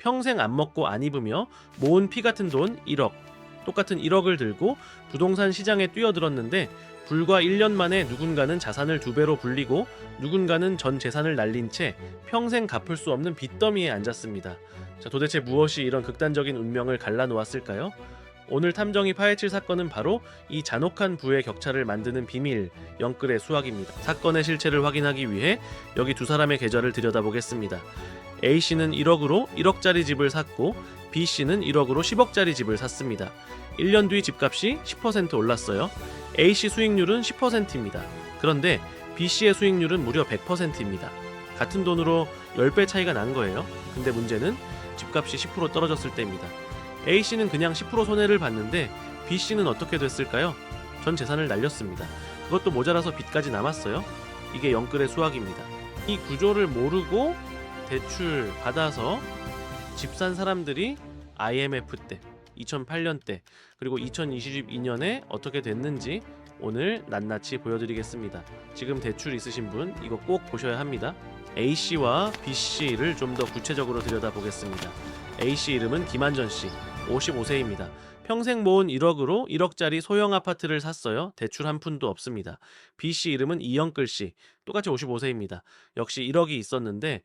평생 안 먹고 안 입으며 모은 피 같은 돈 1억, 똑같은 1억을 들고 부동산 시장에 뛰어들었는데 불과 1년 만에 누군가는 자산을 2배로 불리고 누군가는 전 재산을 날린 채 평생 갚을 수 없는 빚더미에 앉았습니다. 자, 도대체 무엇이 이런 극단적인 운명을 갈라놓았을까요? 오늘 탐정이 파헤칠 사건은 바로 이 잔혹한 부의 격차를 만드는 비밀, 영끌의 수학입니다. 사건의 실체를 확인하기 위해 여기 두 사람의 계좌를 들여다보겠습니다. A씨는 1억으로 1억짜리 집을 샀고 B씨는 1억으로 10억짜리 집을 샀습니다. 1년 뒤 집값이 10% 올랐어요. A씨 수익률은 10%입니다. 그런데 B씨의 수익률은 무려 100%입니다. 같은 돈으로 10배 차이가 난 거예요. 근데 문제는 집값이 10% 떨어졌을 때입니다. A씨는 그냥 10% 손해를 봤는데 B씨는 어떻게 됐을까요? 전 재산을 날렸습니다. 그것도 모자라서 빚까지 남았어요. 이게 영끌의 수학입니다. 이 구조를 모르고 대출 받아서 집 산 사람들이 IMF 때, 2008년 때, 그리고 2022년에 어떻게 됐는지 오늘 낱낱이 보여드리겠습니다. 지금 대출 있으신 분 이거 꼭 보셔야 합니다. A씨와 B씨를 좀 더 구체적으로 들여다보겠습니다. A씨 이름은 김한전씨, 55세입니다. 평생 모은 1억으로 1억짜리 소형 아파트를 샀어요. 대출 한 푼도 없습니다. B씨 이름은 이영끌씨, 똑같이 55세입니다. 역시 1억이 있었는데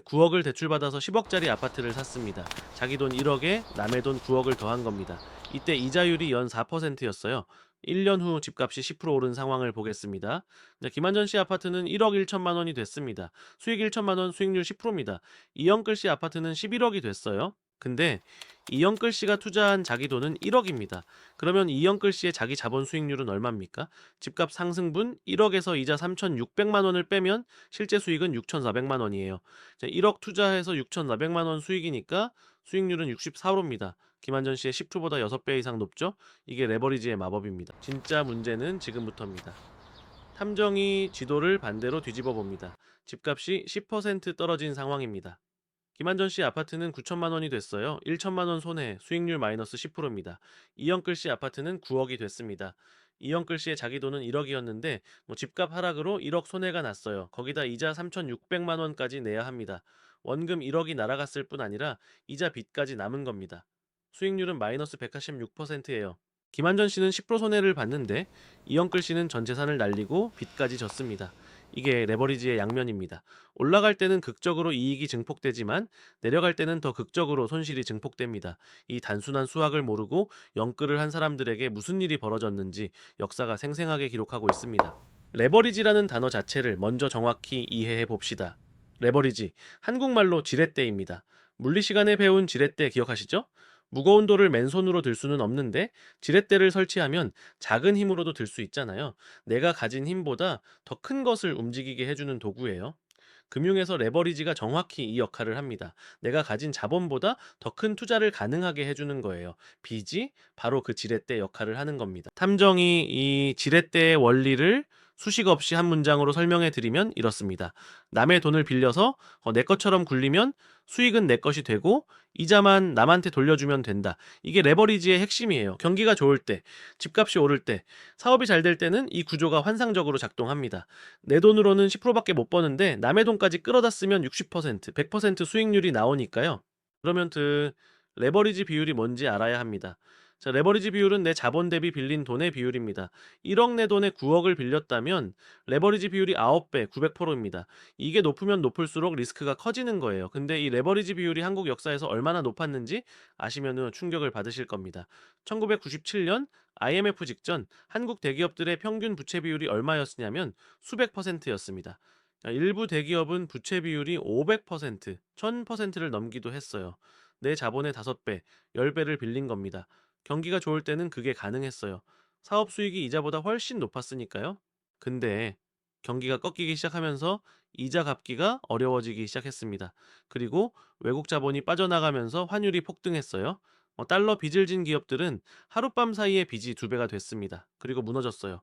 9억을 대출받아서 10억짜리 아파트를 샀습니다. 자기 돈 1억에 남의 돈 9억을 더한 겁니다. 이때 이자율이 연 4%였어요. 1년 후 집값이 10% 오른 상황을 보겠습니다. 김한전 씨 아파트는 1억 1천만 원이 됐습니다. 수익 1천만 원, 수익률 10%입니다. 이영끌 씨 아파트는 11억이 됐어요. 근데 이영끌 씨가 투자한 자기 돈은 1억입니다. 그러면 이영끌 씨의 자기 자본 수익률은 얼마입니까? 집값 상승분 1억에서 이자 3,600만 원을 빼면 실제 수익은 6,400만 원이에요. 1억 투자해서 6,400만 원 수익이니까 수익률은 64%입니다. 김한전 씨의 10%보다 6배 이상 높죠? 이게 레버리지의 마법입니다. 진짜 문제는 지금부터입니다. 탐정이 지도를 반대로 뒤집어 봅니다. 집값이 10% 떨어진 상황입니다. 김한전 씨 아파트는 9천만 원이 됐어요. 1천만 원 손해, 수익률 마이너스 10%입니다. 이영끌 씨 아파트는 9억이 됐습니다. 이영끌 씨의 자기 돈은 1억이었는데 집값 하락으로 1억 손해가 났어요. 거기다 이자 3,600만 원까지 내야 합니다. 원금 1억이 날아갔을 뿐 아니라 이자 빚까지 남은 겁니다. 수익률은 마이너스 186%예요. 김한전 씨는 10% 손해를 봤는데 이영끌 씨는 전 재산을 날리고 빚까지 졌습니다. 이게 레버리지의 양면입니다. 올라갈 때는 극적으로 이익이 증폭되지만 내려갈 때는 더 극적으로 손실이 증폭됩니다. 이 단순한 수학을 모르고 영끌을 한 사람들에게 무슨 일이 벌어졌는지 역사가 생생하게 기록하고 있습니다. 레버리지라는 단어 자체를 먼저 정확히 이해해 봅시다. 레버리지, 한국말로 지렛대입니다. 물리 시간에 배운 지렛대 기억하시죠? 무거운 돌을 맨손으로 들 수는 없는데 지렛대를 설치하면 작은 힘으로도 들 수 있잖아요. 내가 가진 힘보다 더 큰 것을 움직이게 해주는 도구예요. 금융에서 레버리지가 정확히 이 역할을 합니다. 내가 가진 자본보다 더 큰 투자를 가능하게 해주는 거예요. 빚이 바로 그 지렛대 역할을 하는 겁니다. 탐정이 이 지렛대의 원리를 수식 없이 한 문장으로 설명해 드리면 이렇습니다. 남의 돈을 빌려서 내 것처럼 굴리면 수익은 내 것이 되고 이자만 남한테 돌려주면 된다. 이게 레버리지의 핵심이에요. 경기가 좋을 때, 집값이 오를 때, 사업이 잘 될 때는 이 구조가 환상적으로 작동합니다. 내 돈으로는 10%밖에 못 버는데 남의 돈까지 끌어다 쓰면 60%, 100% 수익률이 나오니까요. 그러면 그 레버리지 비율이 뭔지 알아야 합니다. 자, 레버리지 비율은 내 자본 대비 빌린 돈의 비율입니다. 1억 내 돈에 9억을 빌렸다면 레버리지 비율이 9배, 900%입니다. 이게 높으면 높을수록 리스크가 커지는 거예요. 근데 이 레버리지 비율이 한국 역사에서 얼마나 높았는지 아시면 충격을 받으실 겁니다. 1997년 IMF 직전 한국 대기업들의 평균 부채 비율이 얼마였냐면 수백 퍼센트였습니다. 일부 대기업은 부채 비율이 500%, 1000%를 넘기도 했어요. 내 자본의 5배, 10배를 빌린 겁니다. 경기가 좋을 때는 그게 가능했어요. 사업 수익이 이자보다 훨씬 높았으니까요. 근데 경기가 꺾이기 시작하면서 이자 갚기가 어려워지기 시작했습니다. 그리고 외국 자본이 빠져나가면서 환율이 폭등했어요. 달러 빚을 진 기업들은 하룻밤 사이에 빚이 2배가 됐습니다. 그리고 무너졌어요.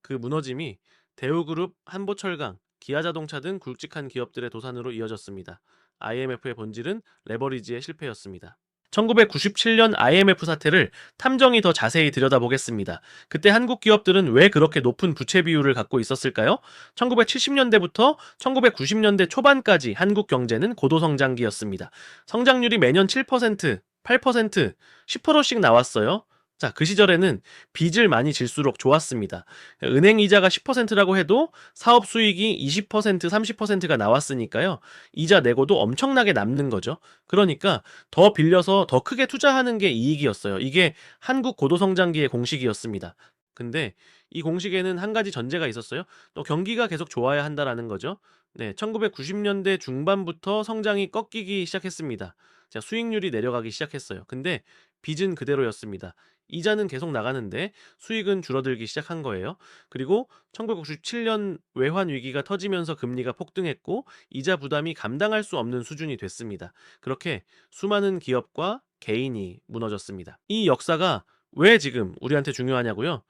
그 무너짐이 대우그룹, 한보철강, 기아자동차 등 굵직한 기업들의 도산으로 이어졌습니다. IMF의 본질은 레버리지의 실패였습니다. 1997년 IMF 사태를 탐정이 더 자세히 들여다보겠습니다. 그때 한국 기업들은 왜 그렇게 높은 부채 비율을 갖고 있었을까요? 1970년대부터 1990년대 초반까지 한국 경제는 고도성장기였습니다. 성장률이 매년 7%, 8%, 10%씩 나왔어요. 자, 그 시절에는 빚을 많이 질수록 좋았습니다. 은행 이자가 10%라고 해도 사업 수익이 20%, 30%가 나왔으니까요. 이자 내고도 엄청나게 남는 거죠. 그러니까 더 빌려서 더 크게 투자하는 게 이익이었어요. 이게 한국 고도성장기의 공식이었습니다. 근데 이 공식에는 한 가지 전제가 있었어요. 또 경기가 계속 좋아야 한다라는 거죠. 네, 1990년대 중반부터 성장이 꺾이기 시작했습니다. 자, 수익률이 내려가기 시작했어요. 근데 빚은 그대로였습니다. 이자는 계속 나가는데 수익은 줄어들기 시작한 거예요. 그리고 1997년 외환 위기가 터지면서 금리가 폭등했고 이자 부담이 감당할 수 없는 수준이 됐습니다. 그렇게 수많은 기업과 개인이 무너졌습니다. 이 역사가 왜 지금 우리한테 중요하냐고요?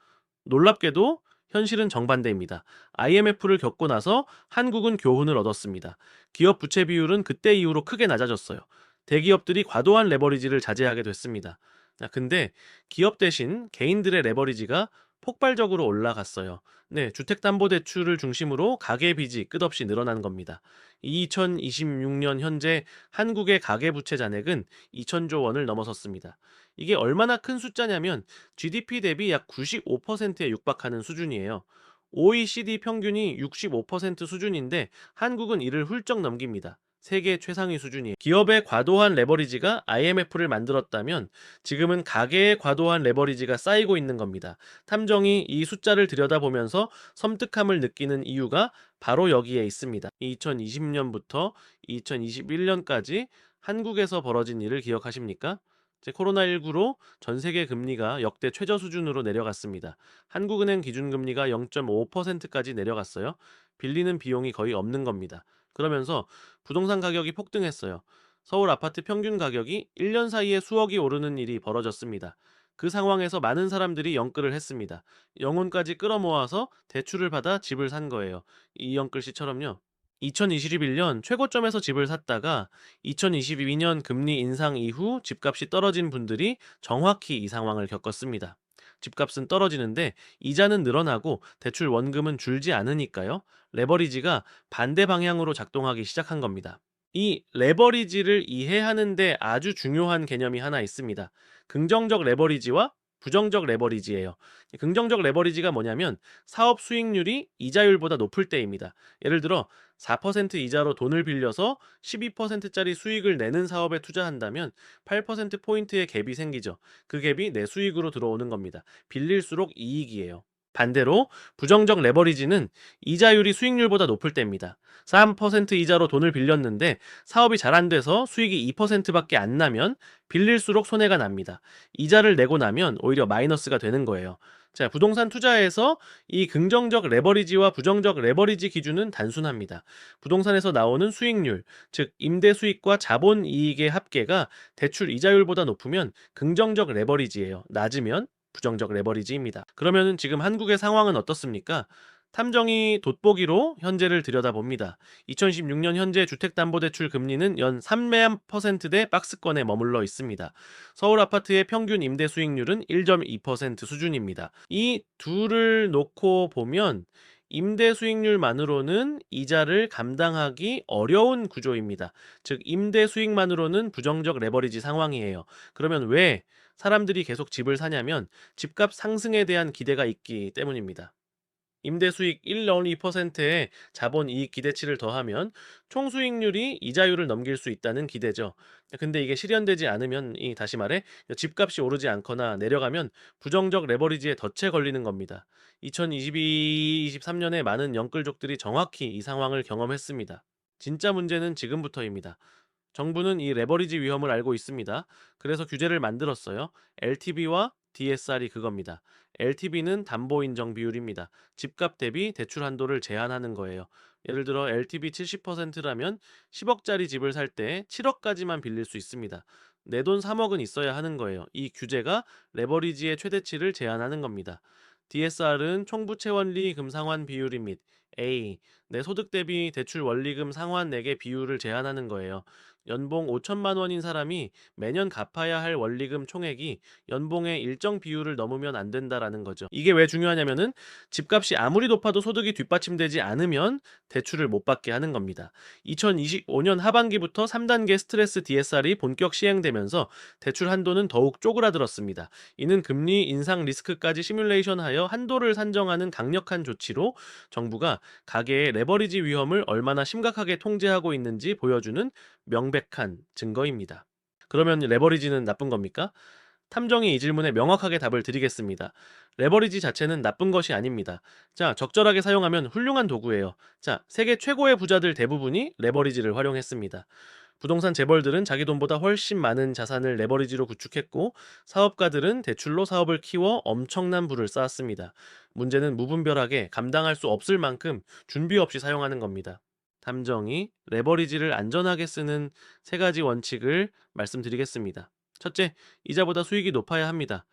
놀랍게도 현실은 정반대입니다. IMF를 겪고 나서 한국은 교훈을 얻었습니다. 기업 부채 비율은 그때 이후로 크게 낮아졌어요. 대기업들이 과도한 레버리지를 자제하게 됐습니다. 자, 근데 기업 대신 개인들의 레버리지가 폭발적으로 올라갔어요. 네, 주택담보대출을 중심으로 가계 빚이 끝없이 늘어난 겁니다. 2026년 현재 한국의 가계부채 잔액은 2천조 원을 넘어섰습니다. 이게 얼마나 큰 숫자냐면 GDP 대비 약 95%에 육박하는 수준이에요. OECD 평균이 65% 수준인데 한국은 이를 훌쩍 넘깁니다. 세계 최상위 수준이에요. 기업의 과도한 레버리지가 IMF를 만들었다면 지금은 가계의 과도한 레버리지가 쌓이고 있는 겁니다. 탐정이 이 숫자를 들여다보면서 섬뜩함을 느끼는 이유가 바로 여기에 있습니다. 2020년부터 2021년까지 한국에서 벌어진 일을 기억하십니까? 코로나19로 전 세계 금리가 역대 최저 수준으로 내려갔습니다. 한국은행 기준금리가 0.5%까지 내려갔어요. 빌리는 비용이 거의 없는 겁니다. 그러면서 부동산 가격이 폭등했어요. 서울 아파트 평균 가격이 1년 사이에 수억이 오르는 일이 벌어졌습니다. 그 상황에서 많은 사람들이 영끌을 했습니다. 영혼까지 끌어모아서 대출을 받아 집을 산 거예요. 이영끌 씨처럼요. 2021년 최고점에서 집을 샀다가 2022년 금리 인상 이후 집값이 떨어진 분들이 정확히 이 상황을 겪었습니다. 집값은 떨어지는데 이자는 늘어나고 대출 원금은 줄지 않으니까요. 레버리지가 반대 방향으로 작동하기 시작한 겁니다. 이 레버리지를 이해하는데 아주 중요한 개념이 하나 있습니다. 긍정적 레버리지와 부정적 레버리지예요. 긍정적 레버리지가 뭐냐면 사업 수익률이 이자율보다 높을 때입니다. 예를 들어 4% 이자로 돈을 빌려서 12%짜리 수익을 내는 사업에 투자한다면 8%포인트의 갭이 생기죠. 그 갭이 내 수익으로 들어오는 겁니다. 빌릴수록 이익이에요. 반대로 부정적 레버리지는 이자율이 수익률보다 높을 때입니다. 3% 이자로 돈을 빌렸는데 사업이 잘 안 돼서 수익이 2%밖에 안 나면 빌릴수록 손해가 납니다. 이자를 내고 나면 오히려 마이너스가 되는 거예요. 자, 부동산 투자에서 이 긍정적 레버리지와 부정적 레버리지 기준은 단순합니다. 부동산에서 나오는 수익률, 즉 임대 수익과 자본 이익의 합계가 대출 이자율보다 높으면 긍정적 레버리지예요. 낮으면 부정적 레버리지입니다. 그러면은 지금 한국의 상황은 어떻습니까? 탐정이 돋보기로 현재를 들여다봅니다. 2016년 현재 주택담보대출 금리는 연 3% 박스권에 머물러 있습니다. 서울 아파트의 평균 임대 수익률은 1.2% 수준입니다. 이 둘을 놓고 보면 임대 수익률만으로는 이자를 감당하기 어려운 구조입니다. 즉 임대 수익만으로는 부정적 레버리지 상황이에요. 그러면 왜 사람들이 계속 집을 사냐면 집값 상승에 대한 기대가 있기 때문입니다. 임대 수익 1-2%의 자본 이익 기대치를 더하면 총 수익률이 이자율을 넘길 수 있다는 기대죠. 근데 이게 실현되지 않으면 다시 말해 집값이 오르지 않거나 내려가면 부정적 레버리지에 덫에 걸리는 겁니다. 2022-23년에 많은 영끌족들이 정확히 이 상황을 경험했습니다. 진짜 문제는 지금부터입니다. 정부는 이 레버리지 위험을 알고 있습니다. 그래서 규제를 만들었어요. LTV와 DSR이 그겁니다. LTV는 담보 인정 비율입니다. 집값 대비 대출 한도를 제한하는 거예요. 예를 들어 LTV 70%라면 10억짜리 집을 살 때 7억까지만 빌릴 수 있습니다. 내 돈 3억은 있어야 하는 거예요. 이 규제가 레버리지의 최대치를 제한하는 겁니다. DSR은 총부채 원리 금상환 비율입니다. A. 내 소득 대비 대출 원리금 상환액의 비율을 제한하는 거예요. 연봉 5천만 원인 사람이 매년 갚아야 할 원리금 총액이 연봉의 일정 비율을 넘으면 안 된다라는 거죠. 이게 왜 중요하냐면은 집값이 아무리 높아도 소득이 뒷받침되지 않으면 대출을 못 받게 하는 겁니다. 2025년 하반기부터 3단계 스트레스 DSR이 본격 시행되면서 대출 한도는 더욱 쪼그라들었습니다. 이는 금리 인상 리스크까지 시뮬레이션하여 한도를 산정하는 강력한 조치로 정부가 가계의 레버리지 위험을 얼마나 심각하게 통제하고 있는지 보여주는 명백한 증거입니다. 그러면 레버리지는 나쁜 겁니까? 탐정이 이 질문에 명확하게 답을 드리겠습니다. 레버리지 자체는 나쁜 것이 아닙니다. 자, 적절하게 사용하면 훌륭한 도구예요. 자, 세계 최고의 부자들 대부분이 레버리지를 활용했습니다. 부동산 재벌들은 자기 돈보다 훨씬 많은 자산을 레버리지로 구축했고, 사업가들은 대출로 사업을 키워 엄청난 부를 쌓았습니다. 문제는 무분별하게 감당할 수 없을 만큼 준비 없이 사용하는 겁니다. 탐정이 레버리지를 안전하게 쓰는 세 가지 원칙을 말씀드리겠습니다. 첫째, 이자보다 수익이 높아야 합니다.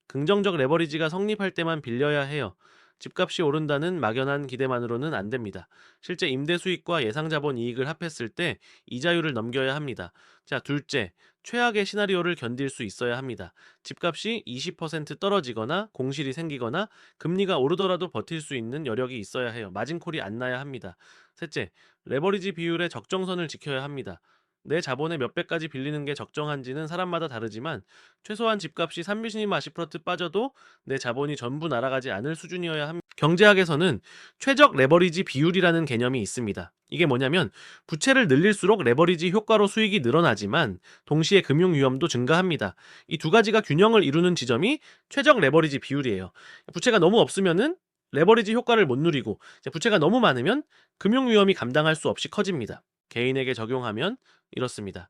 긍정적 레버리지가 성립할 때만 빌려야 해요. 집값이 오른다는 막연한 기대만으로는 안 됩니다. 실제 임대 수익과 예상 자본 이익을 합했을 때 이자율을 넘겨야 합니다. 자, 둘째, 최악의 시나리오를 견딜 수 있어야 합니다. 집값이 20% 떨어지거나 공실이 생기거나 금리가 오르더라도 버틸 수 있는 여력이 있어야 해요. 마진콜이 안 나야 합니다. 셋째, 레버리지 비율의 적정선을 지켜야 합니다. 내 자본의 몇 배까지 빌리는 게 적정한지는 사람마다 다르지만 최소한 집값이 30% 40% 빠져도 내 자본이 전부 날아가지 않을 수준이어야 합니다. 경제학에서는 최적 레버리지 비율이라는 개념이 있습니다. 이게 뭐냐면 부채를 늘릴수록 레버리지 효과로 수익이 늘어나지만 동시에 금융 위험도 증가합니다. 이 두 가지가 균형을 이루는 지점이 최적 레버리지 비율이에요. 부채가 너무 없으면은 레버리지 효과를 못 누리고 부채가 너무 많으면 금융 위험이 감당할 수 없이 커집니다. 개인에게 적용하면 이렇습니다.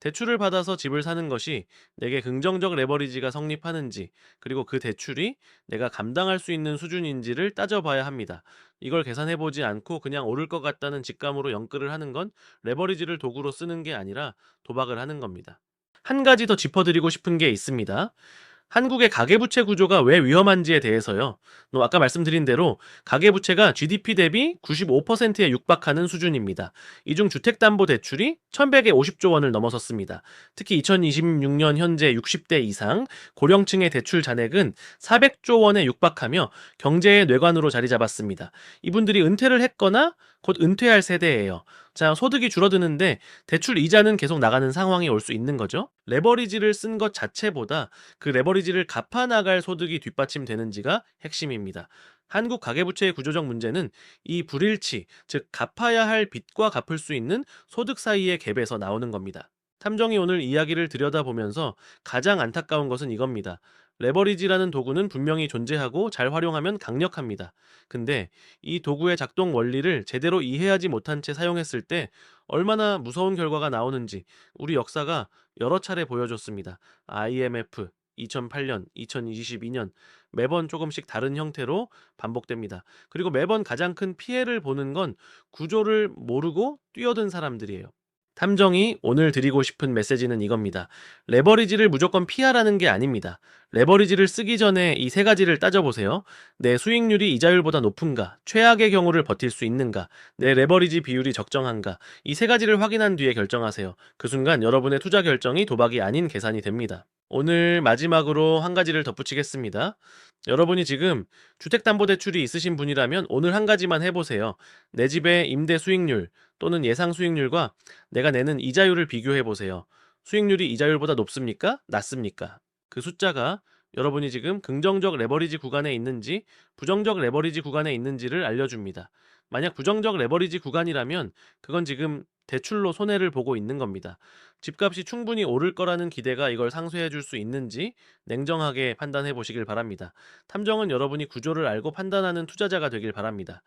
대출을 받아서 집을 사는 것이 내게 긍정적 레버리지가 성립하는지, 그리고 그 대출이 내가 감당할 수 있는 수준인지를 따져봐야 합니다. 이걸 계산해보지 않고 그냥 오를 것 같다는 직감으로 연끌을 하는 건 레버리지를 도구로 쓰는 게 아니라 도박을 하는 겁니다. 한 가지 더 짚어드리고 싶은 게 있습니다. 한국의 가계부채 구조가 왜 위험한지에 대해서요. 아까 말씀드린 대로 가계부채가 GDP 대비 95%에 육박하는 수준입니다. 이 중 주택담보대출이 1150조 원을 넘어섰습니다. 특히 2026년 현재 60대 이상 고령층의 대출 잔액은 400조 원에 육박하며 경제의 뇌관으로 자리 잡았습니다. 이분들이 은퇴를 했거나 곧 은퇴할 세대예요. 자, 소득이 줄어드는데 대출 이자는 계속 나가는 상황이 올 수 있는 거죠. 레버리지를 쓴 것 자체보다 그 레버리지를 갚아 나갈 소득이 뒷받침되는지가 핵심입니다. 한국 가계부채의 구조적 문제는 이 불일치, 즉 갚아야 할 빚과 갚을 수 있는 소득 사이의 갭에서 나오는 겁니다. 탐정이 오늘 이야기를 들여다보면서 가장 안타까운 것은 이겁니다. 레버리지라는 도구는 분명히 존재하고 잘 활용하면 강력합니다. 근데 이 도구의 작동 원리를 제대로 이해하지 못한 채 사용했을 때 얼마나 무서운 결과가 나오는지 우리 역사가 여러 차례 보여줬습니다. IMF, 2008년, 2022년 매번 조금씩 다른 형태로 반복됩니다. 그리고 매번 가장 큰 피해를 보는 건 구조를 모르고 뛰어든 사람들이에요. 탐정이 오늘 드리고 싶은 메시지는 이겁니다. 레버리지를 무조건 피하라는 게 아닙니다. 레버리지를 쓰기 전에 이 세 가지를 따져보세요. 내 수익률이 이자율보다 높은가? 최악의 경우를 버틸 수 있는가? 내 레버리지 비율이 적정한가? 이 세 가지를 확인한 뒤에 결정하세요. 그 순간 여러분의 투자 결정이 도박이 아닌 계산이 됩니다. 오늘 마지막으로 한 가지를 덧붙이겠습니다. 여러분이 지금 주택담보대출이 있으신 분이라면 오늘 한 가지만 해보세요. 내 집의 임대 수익률 또는 예상 수익률과 내가 내는 이자율을 비교해 보세요. 수익률이 이자율보다 높습니까? 낮습니까? 그 숫자가 여러분이 지금 긍정적 레버리지 구간에 있는지 부정적 레버리지 구간에 있는지를 알려줍니다. 만약 부정적 레버리지 구간이라면 그건 지금 대출로 손해를 보고 있는 겁니다. 집값이 충분히 오를 거라는 기대가 이걸 상쇄해 줄 수 있는지 냉정하게 판단해 보시길 바랍니다. 탐정은 여러분이 구조를 알고 판단하는 투자자가 되길 바랍니다.